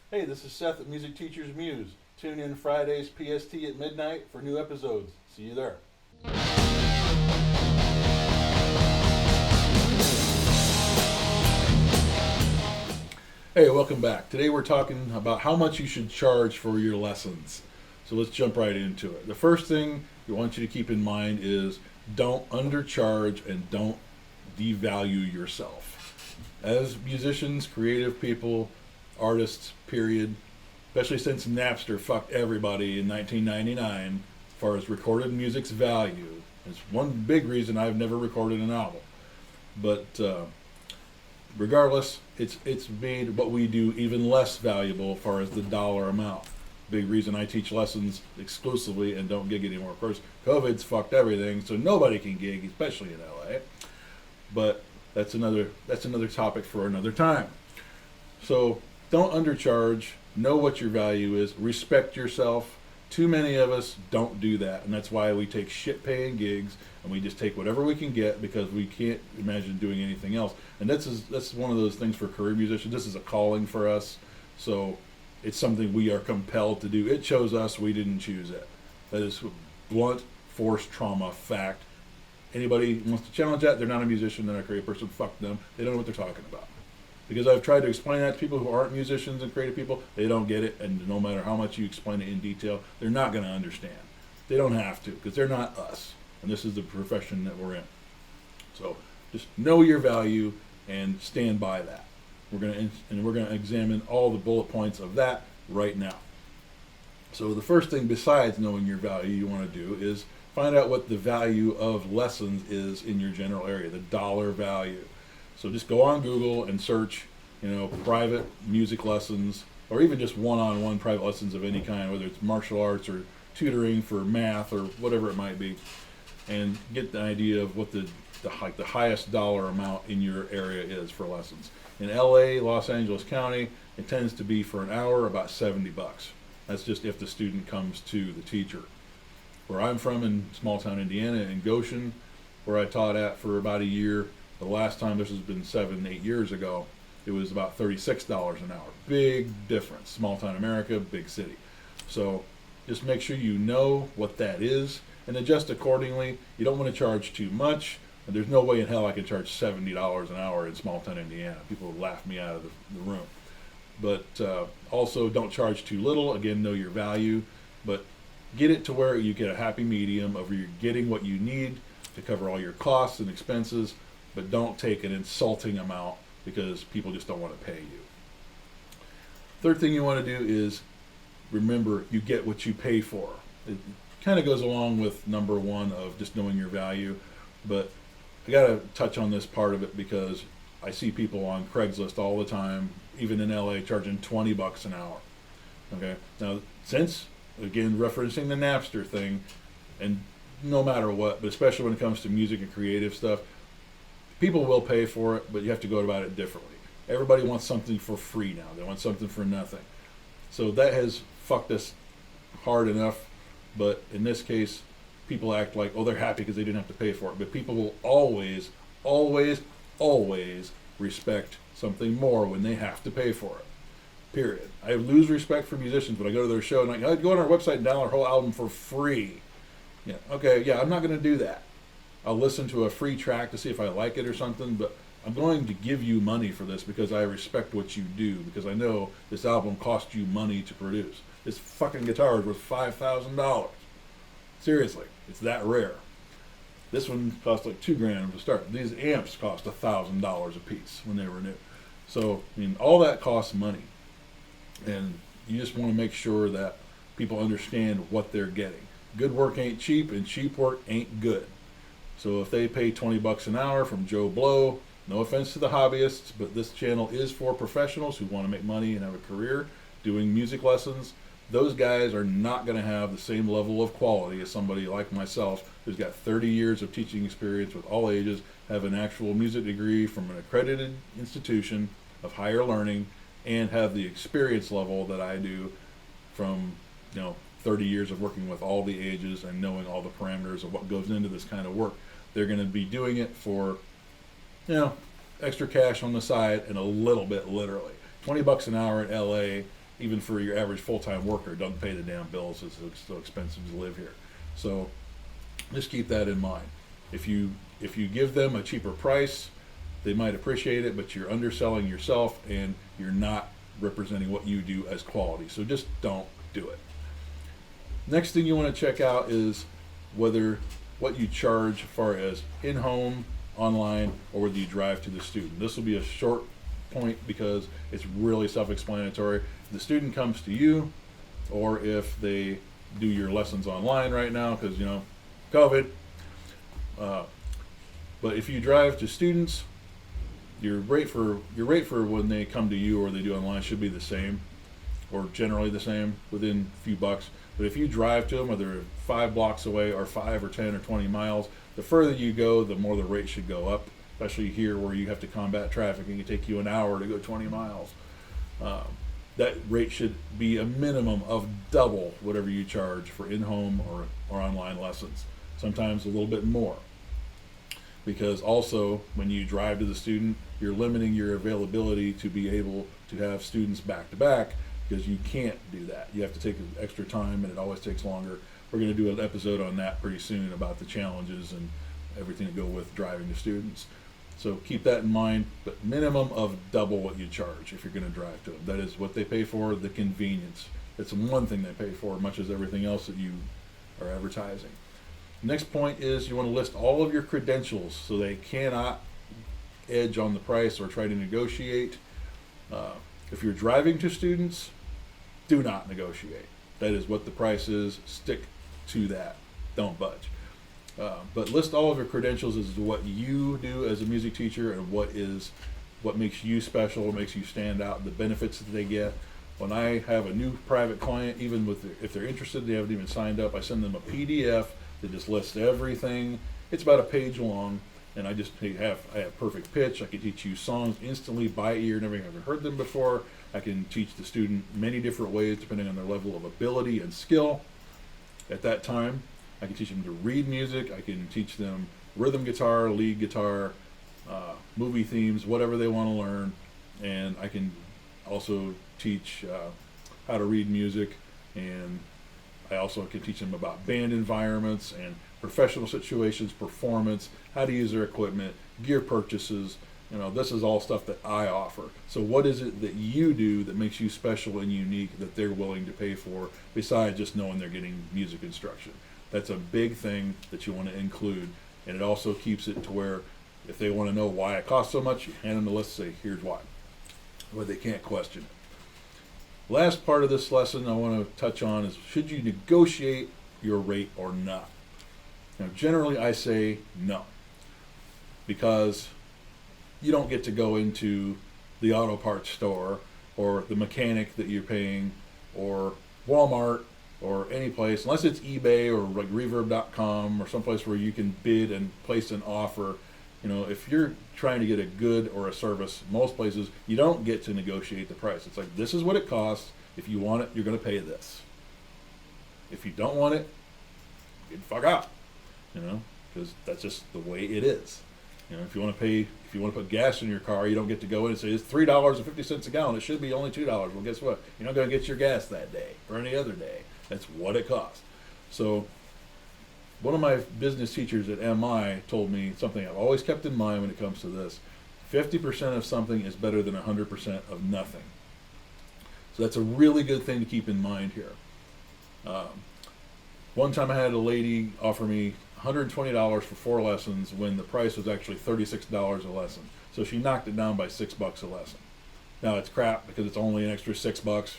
Hey, this is Seth at Music Teachers Muse. Tune in Fridays PST at midnight for new episodes. See you there. Hey, welcome back. Today we're talking about how much you should charge for your lessons. So let's jump right into it. The first thing we want you to keep in mind is don't undercharge and don't devalue yourself. As musicians, creative people, artists, period, especially since Napster fucked everybody in 1999 as far as recorded music's value. It's one big reason I've never recorded an album. But regardless, it's made what we do even less valuable as far as the dollar amount. Big reason I teach lessons exclusively and don't gig anymore. Of course, COVID's fucked everything, so nobody can gig, especially in LA. But that's another topic for another time. So don't undercharge. Know what your value is. Respect yourself. Too many of us don't do that, and that's why we take shit-paying gigs and we just take whatever we can get because we can't imagine doing anything else. And that's one of those things for career musicians. This is a calling for us, so it's something we are compelled to do. It chose us. We didn't choose it. That is blunt force trauma fact. Anybody wants to challenge that, they're not a musician, they're not a creative person. Fuck them. They don't know what they're talking about. Because I've tried to explain that to people who aren't musicians and creative people, they don't get it, and no matter how much you explain it in detail, they're not going to understand. They don't have to, because they're not us, and this is the profession that we're in. So just know your value and stand by that. We're going to examine all the bullet points of that right now. So the first thing besides knowing your value you want to do is find out what the value of lessons is in your general area, the dollar value. So just go on Google and search, private music lessons, or even just one-on-one private lessons of any kind, whether it's martial arts or tutoring for math or whatever it might be, and get the idea of what the highest dollar amount in your area is for lessons. In LA, Los Angeles County, it tends to be for an hour about $70. That's just if the student comes to the teacher. Where I'm from in small town Indiana, in Goshen, where I taught at for about a year, the last time, this has been 7-8 years ago, it was about $36 an hour. Big difference. Small town America, big city. So just make sure you know what that is and adjust accordingly. You don't want to charge too much. And there's no way in hell I can charge $70 an hour in small town Indiana. People would laugh me out of the room. But also don't charge too little. Again, know your value. But get it to where you get a happy medium of where you're getting what you need to cover all your costs and expenses, but don't take an insulting amount because people just don't want to pay you. Third thing you want to do is remember you get what you pay for. It kind of goes along with number one of just knowing your value, but I got to touch on this part of it because I see people on Craigslist all the time, even in LA, charging $20 an hour. Okay, now since, again, referencing the Napster thing, and no matter what, but especially when it comes to music and creative stuff, people will pay for it, but you have to go about it differently. Everybody wants something for free now. They want something for nothing. So that has fucked us hard enough, but in this case, people act like, oh, they're happy because they didn't have to pay for it. But people will always, always, always respect something more when they have to pay for it. Period. I lose respect for musicians when I go to their show and I go on our website and download our whole album for free. Yeah, okay, yeah, I'm not going to do that. I'll listen to a free track to see if I like it or something, but I'm going to give you money for this because I respect what you do, because I know this album cost you money to produce. This fucking guitar is worth $5,000. Seriously, it's that rare. This one cost like $2,000 to start. These amps cost $1,000 a piece when they were new. So, all that costs money. And you just want to make sure that people understand what they're getting. Good work ain't cheap, and cheap work ain't good. So if they pay $20 an hour from Joe Blow, no offense to the hobbyists, but this channel is for professionals who want to make money and have a career doing music lessons. Those guys are not going to have the same level of quality as somebody like myself who's got 30 years of teaching experience with all ages, have an actual music degree from an accredited institution of higher learning, and have the experience level that I do from 30 years of working with all the ages and knowing all the parameters of what goes into this kind of work. They're going to be doing it for, extra cash on the side and a little bit literally. $20 an hour in LA even for your average full-time worker, it doesn't pay the damn bills. It's so expensive to live here. So just keep that in mind. If you give them a cheaper price, they might appreciate it, but you're underselling yourself and you're not representing what you do as quality. So just don't do it. Next thing you want to check out is what you charge as far as in-home, online, or whether you drive to the student. This will be a short point because it's really self-explanatory. If the student comes to you, or if they do your lessons online right now because COVID. But if you drive to students, your rate for when they come to you or they do online should be the same, or generally the same, within a few bucks. But if you drive to them, whether 5 blocks away or 5 or 10 or 20 miles, the further you go, the more the rate should go up. Especially here where you have to combat traffic and it can take you an hour to go 20 miles. That rate should be a minimum of double whatever you charge for in-home or online lessons. Sometimes a little bit more. Because also, when you drive to the student, you're limiting your availability to be able to have students back to back, because you can't do that. You have to take extra time, and it always takes longer. We're going to do an episode on that pretty soon about the challenges and everything that go with driving to students. So keep that in mind, but minimum of double what you charge if you're going to drive to them. That is what they pay for, the convenience. It's one thing they pay for, much as everything else that you are advertising. Next point is you want to list all of your credentials so they cannot edge on the price or try to negotiate. If you're driving to students, do not negotiate. That is what the price is. Stick to that. Don't budge. But list all of your credentials as to what you do as a music teacher and what makes you special, what makes you stand out, the benefits that they get. When I have a new private client, even if they're interested, they haven't even signed up, I send them a PDF that just lists everything. It's about a page long, and I have perfect pitch. I can teach you songs instantly by ear, never ever heard them before. I can teach the student many different ways depending on their level of ability and skill at that time. I can teach them to read music. I can teach them rhythm guitar, lead guitar, movie themes, whatever they want to learn. And I can also teach how to read music, and I also can teach them about band environments and professional situations, performance, how to use their equipment, gear purchases. This is all stuff that I offer. So what is it that you do that makes you special and unique that they're willing to pay for, besides just knowing they're getting music instruction? That's a big thing that you want to include, and it also keeps it to where if they want to know why it costs so much, you hand them the list and say, here's why, where they can't question it. Last part of this lesson I want to touch on is, should you negotiate your rate or not? Now, generally I say no, because you don't get to go into the auto parts store or the mechanic that you're paying or Walmart or any place, unless it's eBay or like reverb.com or someplace where you can bid and place an offer. If you're trying to get a good or a service, most places you don't get to negotiate the price. It's like, this is what it costs. If you want it, you're going to pay this. If you don't want it, get the fuck out. Because that's just the way it is. If you want to put gas in your car, you don't get to go in and say it's $3.50 a gallon. It should be only $2. Well, guess what? You're not going to get your gas that day or any other day. That's what it costs. So one of my business teachers at MI told me something I've always kept in mind when it comes to this. 50% of something is better than 100% of nothing. So that's a really good thing to keep in mind here. One time I had a lady offer me $120 for 4 lessons when the price was actually $36 a lesson. So she knocked it down by $6 a lesson. Now it's crap because it's only an extra $6.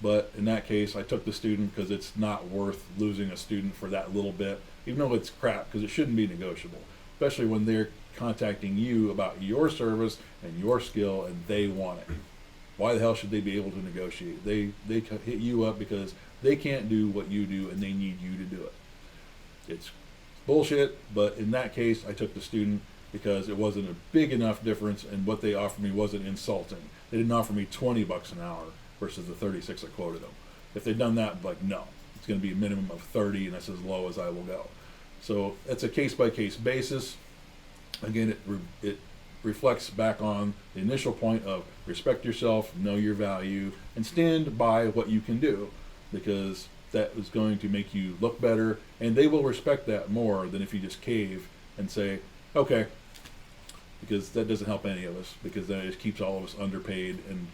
But in that case, I took the student because it's not worth losing a student for that little bit, even though it's crap, because it shouldn't be negotiable, especially when they're contacting you about your service and your skill and they want it. Why the hell should they be able to negotiate? They hit you up because they can't do what you do and they need you to do it. It's bullshit, but in that case, I took the student because it wasn't a big enough difference, and what they offered me wasn't insulting. They didn't offer me $20 an hour versus the 36 I quoted them. If they'd done that, no, it's going to be a minimum of 30, and that's as low as I will go. So it's a case-by-case basis. Again, it reflects back on the initial point of respect yourself, know your value, and stand by what you can do, because that is going to make you look better, and they will respect that more than if you just cave and say, okay, because that doesn't help any of us, because that just keeps all of us underpaid and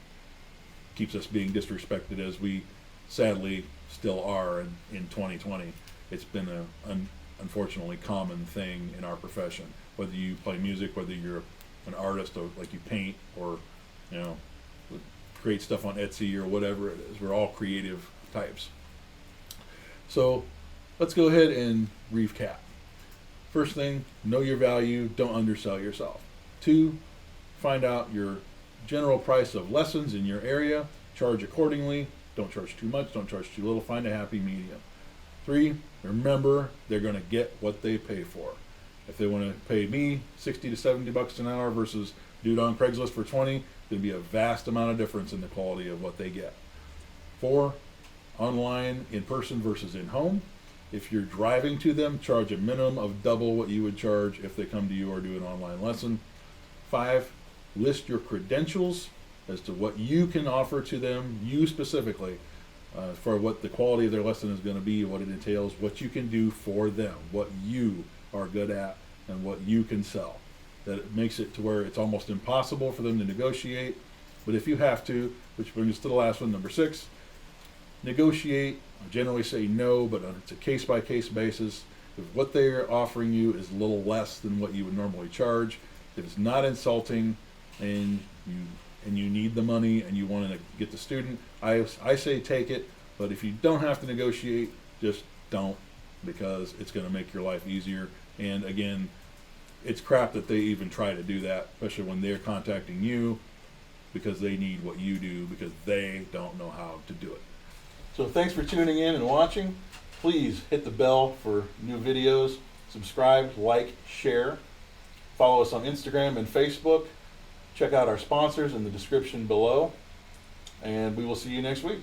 keeps us being disrespected, as we sadly still are in 2020. It's been an unfortunately common thing in our profession, whether you play music, whether you're an artist, or like you paint, or create stuff on Etsy or whatever it is. We're all creative types. So let's go ahead and recap. First thing, know your value, don't undersell yourself. 2, find out your general price of lessons in your area, charge accordingly, don't charge too much, don't charge too little, find a happy medium. 3, remember, they're going to get what they pay for. If they want to pay me 60 to 70 bucks an hour versus dude on Craigslist for 20, there's going to be a vast amount of difference in the quality of what they get. 4, online, in person versus in home. If you're driving to them, charge a minimum of double what you would charge if they come to you or do an online lesson. 5, list your credentials as to what you can offer to them, you specifically, for what the quality of their lesson is going to be, what it entails, what you can do for them, what you are good at, and what you can sell. That makes it to where it's almost impossible for them to negotiate. But if you have to, which brings us to the last one, number 6, negotiate. I generally say no, but it's a case-by-case basis. If what they're offering you is a little less than what you would normally charge, if it's not insulting, and you need the money and you want to get the student, I say take it. But if you don't have to negotiate, just don't, because it's going to make your life easier. And again, it's crap that they even try to do that, especially when they're contacting you because they need what you do, because they don't know how to do it. So thanks for tuning in and watching. Please hit the bell for new videos. Subscribe, like, share. Follow us on Instagram and Facebook. Check out our sponsors in the description below. And we will see you next week.